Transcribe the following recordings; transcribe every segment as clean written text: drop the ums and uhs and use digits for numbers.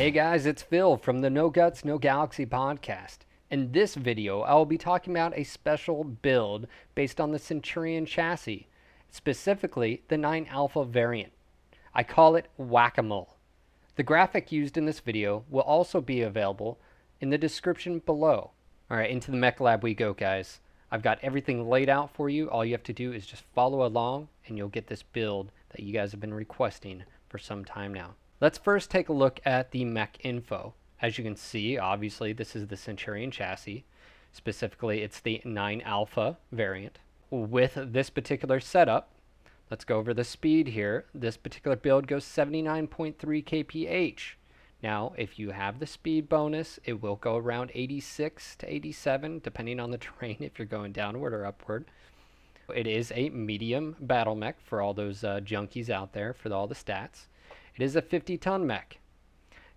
Hey guys, it's Phil from the No Guts, No Galaxy podcast. In this video, I will be talking about a special build based on the Centurion chassis, specifically the 9 Alpha variant. I call it Wack-A-Mole. The graphic used in this video will also be available in the description below. Alright, into the Mech Lab we go, guys. I've got everything laid out for you. All you have to do is just follow along and you'll get this build that you guys have been requesting for some time now. Let's first take a look at the mech info. As you can see, obviously this is the Centurion chassis. Specifically, it's the 9 Alpha variant. With this particular setup, let's go over the speed here. This particular build goes 79.3 kph. Now, if you have the speed bonus, it will go around 86 to 87, depending on the terrain if you're going downward or upward. It is a medium battle mech for all those junkies out there for all the stats. It is a 50-ton mech.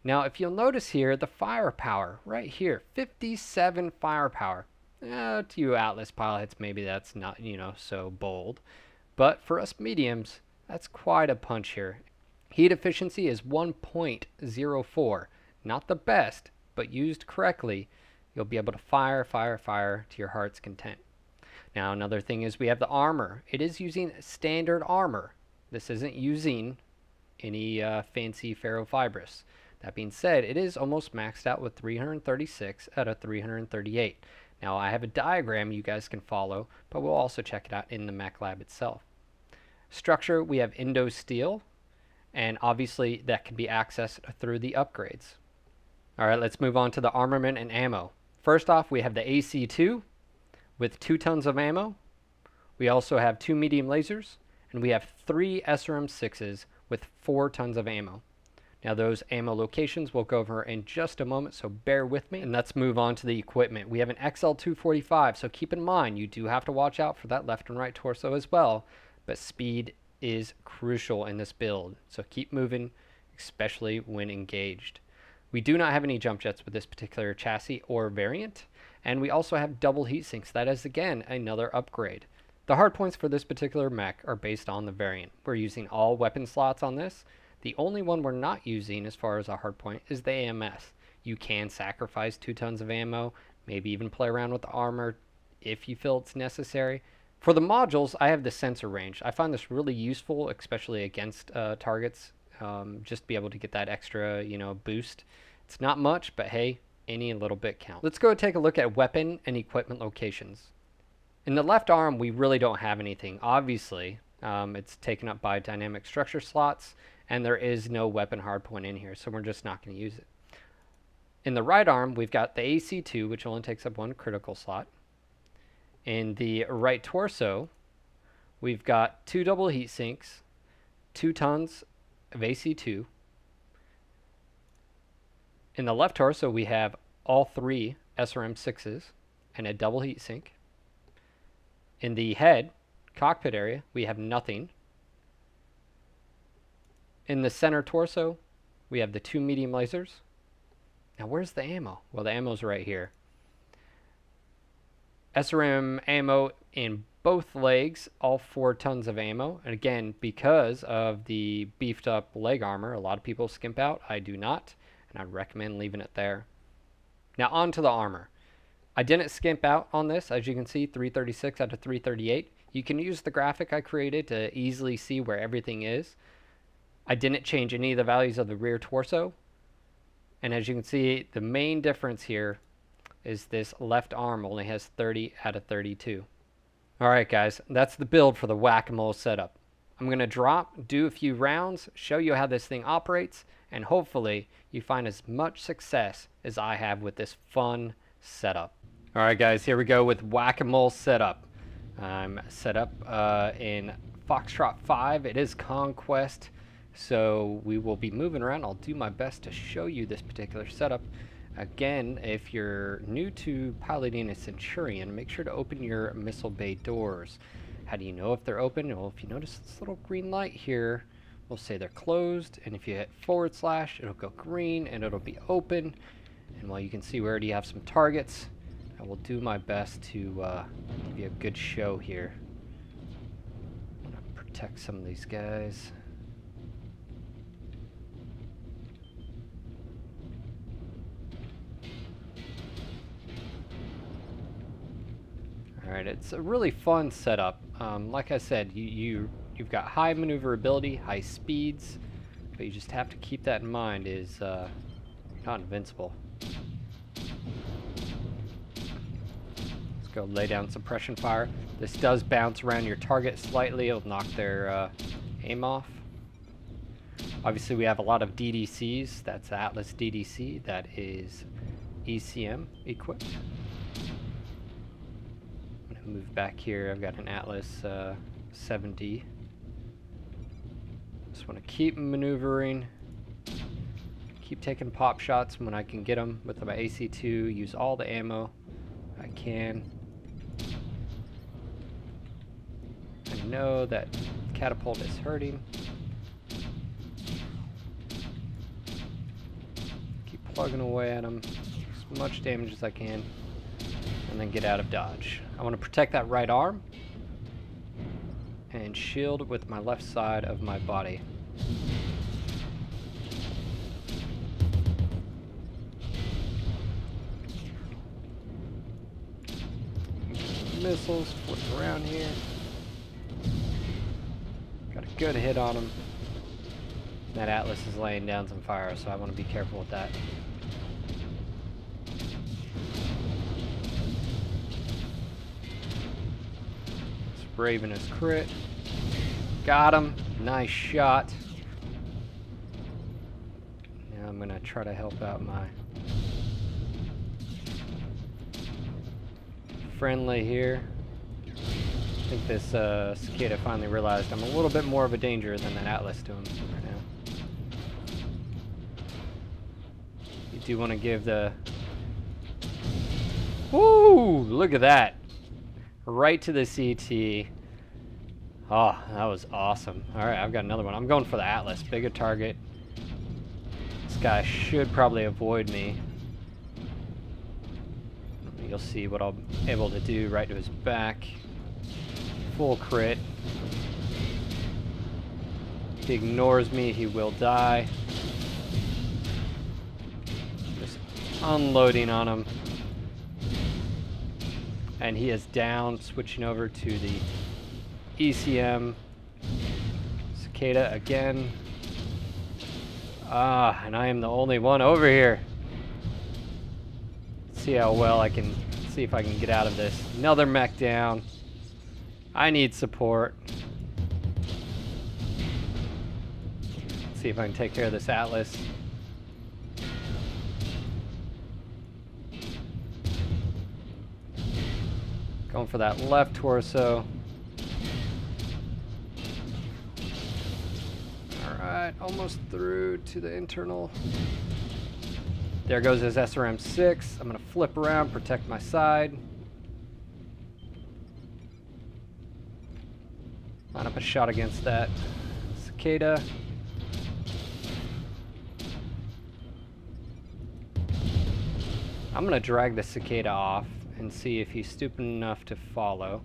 Now, if you'll notice here, the firepower right here, 57 firepower. To you Atlas pilots, maybe that's not, so bold. But for us mediums, that's quite a punch here. Heat efficiency is 1.04. Not the best, but used correctly, you'll be able to fire to your heart's content. Now, another thing is we have the armor. It is using standard armor. This isn't using any fancy ferrofibrous. That being said, it is almost maxed out with 336 out of 338. Now, I have a diagram you guys can follow, but we'll also check it out in the Mech Lab itself. Structure, we have Indo Steel, and obviously that can be accessed through the upgrades. Alright, let's move on to the armament and ammo. First off, we have the AC-2 with 2 tons of ammo. We also have 2 medium lasers, and we have 3 SRM-6s with 4 tons of ammo. Now those ammo locations we'll go over in just a moment, so bear with me. And let's move on to the equipment. We have an XL245, so keep in mind you do have to watch out for that left and right torso as well, but speed is crucial in this build, so keep moving, especially when engaged. We do not have any jump jets with this particular chassis or variant, and we also have double heat sinks. That is again another upgrade. The hardpoints for this particular mech are based on the variant. We're using all weapon slots on this. The only one we're not using as far as a hardpoint is the AMS. You can sacrifice 2 tons of ammo, maybe even play around with the armor if you feel it's necessary. For the modules, I have the sensor range. I find this really useful, especially against targets, just to be able to get that extra, boost. It's not much, but hey, any little bit counts. Let's go take a look at weapon and equipment locations. In the left arm, we really don't have anything. Obviously, it's taken up by dynamic structure slots, and there is no weapon hardpoint in here, so we're just not going to use it. In the right arm, we've got the AC-2, which only takes up 1 critical slot. In the right torso, we've got 2 double heat sinks, 2 tons of AC-2. In the left torso, we have all 3 SRM-6s and a double heat sink. In the head, cockpit area, we have nothing. In the center torso, we have the 2 medium lasers. Now, where's the ammo? Well, the ammo's right here. SRM ammo in both legs, all 4 tons of ammo. And again, because of the beefed up leg armor, a lot of people skimp out. I do not, and I recommend leaving it there. Now, on to the armor. I didn't skimp out on this. As you can see, 336 out of 338. You can use the graphic I created to easily see where everything is. I didn't change any of the values of the rear torso. And as you can see, the main difference here is this left arm only has 30 out of 32. Alright guys, that's the build for the Wack-A-Mole setup. I'm going to do a few rounds, show you how this thing operates, and hopefully you find as much success as I have with this fun setup. Alright guys, here we go with Wack-A-Mole setup. I'm set up in Foxtrot 5. It is Conquest, so we will be moving around. I'll do my best to show you this particular setup. Again, if you're new to piloting a Centurion, make sure to open your missile bay doors. How do you know if they're open? Well, if you notice this little green light here, we'll say they're closed, and if you hit / it'll go green and it'll be open. And while you can see we already have some targets, I will do my best to give you a good show here. I'm going to protect some of these guys. Alright, it's a really fun setup. Like I said, you've got high maneuverability, high speeds, but you just have to keep that in mind is not invincible. Let's go lay down suppression fire. This does bounce around your target slightly. It'll knock their aim off. Obviously, we have a lot of DDCs. That's Atlas DDC. That is ECM equipped. I'm going to move back here. I've got an Atlas 7D. Just want to keep maneuvering. Keep taking pop shots when I can get them with my AC2. Use all the ammo I can. I know that catapult is hurting. Plugging away at him, as much damage as I can, and then get out of dodge. I want to protect that right arm and shield with my left side of my body. Missiles flip around here. Got a good hit on him. That Atlas is laying down some fire, so I want to be careful with that. Braving his crit. Got him. Nice shot. Now I'm going to try to help out my friendly here. I think this cicada finally realized I'm a little bit more of a danger than that Atlas to him right now. You do want to give the... Woo! Look at that. Right to the CT. Oh, that was awesome. Alright, I've got another one. I'm going for the Atlas. Bigger target. This guy should probably avoid me. You'll see what I'll be able to do right to his back. Full crit. If he ignores me, he will die. Just unloading on him. And he is down, switching over to the ECM. Cicada again. Ah, and I am the only one over here. Let's see how well I can, see if I can get out of this. Another mech down. I need support. Let's see if I can take care of this Atlas. Going for that left torso. Alright, almost through to the internal. There goes his SRM-6. I'm going to flip around, protect my side. Line up a shot against that cicada. I'm going to drag the cicada off and see if he's stupid enough to follow.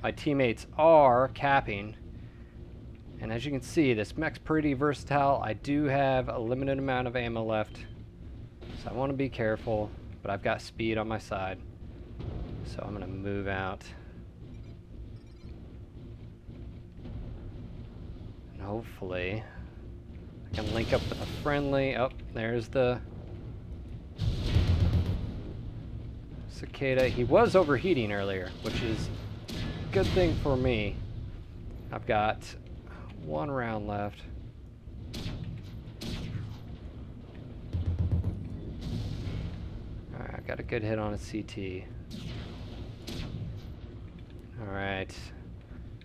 My teammates are capping, and as you can see, this mech's pretty versatile. I do have a limited amount of ammo left, so I want to be careful, but I've got speed on my side, so I'm going to move out. And hopefully I can link up with a friendly. Oh, there's the cicada. He was overheating earlier, which is a good thing for me. I've got one round left. Alright, I got a good hit on a CT. Alright.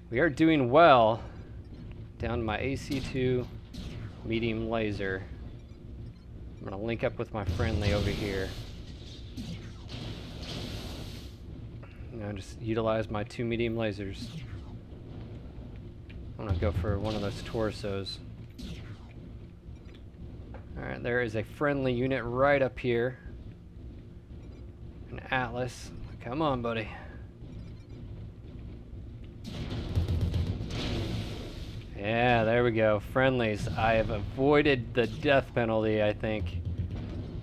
We are doing well. Down to my AC2 medium laser. I'm going to link up with my friendly over here. Just utilize my 2 medium lasers. I'm gonna go for one of those torsos. Alright, there is a friendly unit right up here. An Atlas. Come on, buddy. Yeah, there we go. Friendlies. I have avoided the death penalty, I think.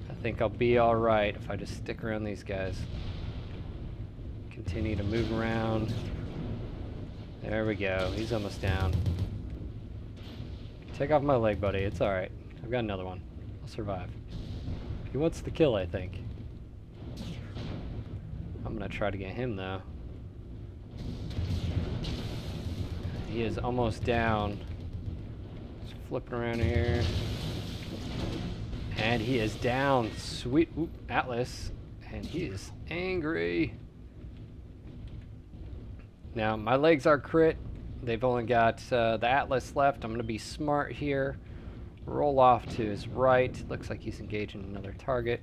I think I'll be alright if I just stick around these guys. Continue to move around. There we go. He's almost down. Take off my leg, buddy. It's alright. I've got another one. I'll survive. He wants the kill, I think. I'm gonna try to get him, though. He is almost down. Just flipping around here. And he is down. Sweet. Oop, Atlas. And he is angry. Now, my legs are crit. They've only got the Atlas left. I'm going to be smart here. Roll off to his right. Looks like he's engaging another target.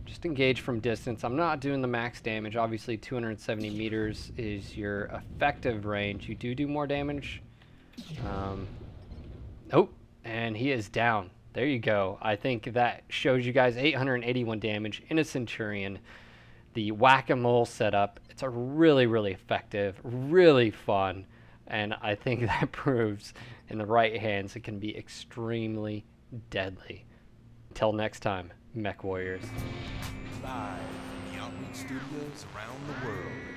Just engage from distance. I'm not doing the max damage. Obviously, 270 meters is your effective range. You do more damage. Oh, and he is down. There you go. I think that shows you guys 881 damage in a Centurion. The Wack-A-Mole setup. It's a really effective, really fun, and I think that proves in the right hands it can be extremely deadly. Until next time, Mech Warriors. Live from the Outreach Studios around the world.